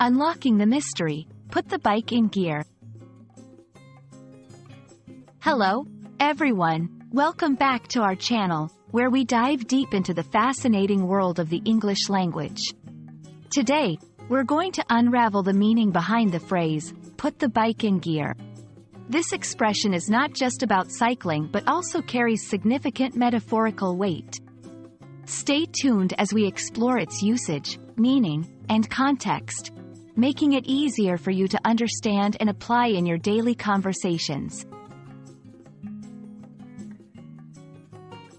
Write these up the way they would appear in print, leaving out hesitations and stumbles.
Unlocking the mystery. Put the bike in gear. Hello, everyone. Welcome back to our channel, where we dive deep into the fascinating world of the English language. Today, we're going to unravel the meaning behind the phrase, put the bike in gear. This expression is not just about cycling but also carries significant metaphorical weight. Stay tuned as we explore its usage, meaning, and context, making it easier for you to understand and apply in your daily conversations.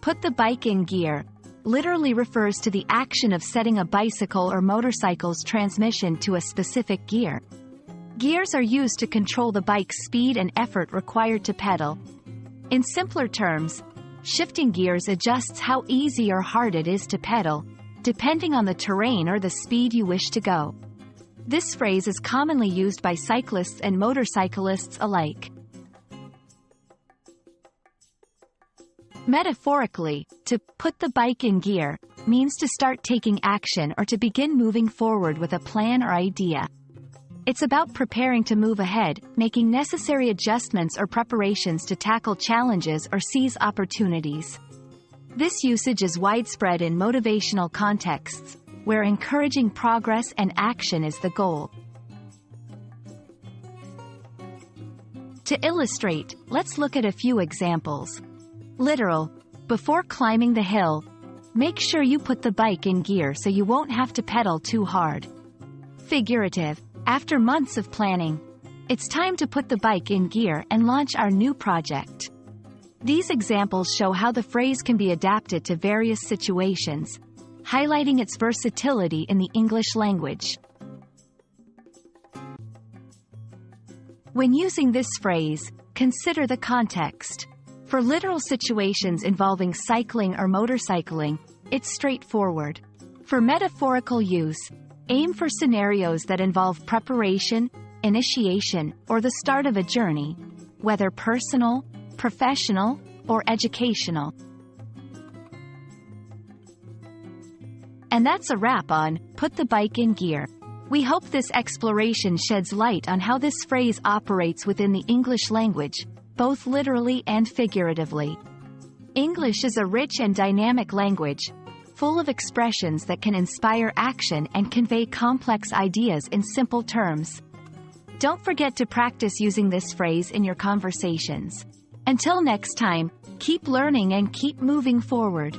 Put the bike in gear literally refers to the action of setting a bicycle or motorcycle's transmission to a specific gear. Gears are used to control the bike's speed and effort required to pedal. In simpler terms, shifting gears adjusts how easy or hard it is to pedal, depending on the terrain or the speed you wish to go. This phrase is commonly used by cyclists and motorcyclists alike. Metaphorically, to put the bike in gear means to start taking action or to begin moving forward with a plan or idea. It's about preparing to move ahead, making necessary adjustments or preparations to tackle challenges or seize opportunities. This usage is widespread in motivational contexts, where encouraging progress and action is the goal. To illustrate, let's look at a few examples. Literal: before climbing the hill, make sure you put the bike in gear so you won't have to pedal too hard. Figurative: after months of planning, it's time to put the bike in gear and launch our new project. These examples show how the phrase can be adapted to various situations, highlighting its versatility in the English language. When using this phrase, consider the context. For literal situations involving cycling or motorcycling, it's straightforward. For metaphorical use, aim for scenarios that involve preparation, initiation, or the start of a journey, whether personal, professional, or educational. And that's a wrap on Put the Bike in Gear. We hope this exploration sheds light on how this phrase operates within the English language, both literally and figuratively. English is a rich and dynamic language, full of expressions that can inspire action and convey complex ideas in simple terms. Don't forget to practice using this phrase in your conversations. Until next time, keep learning and keep moving forward.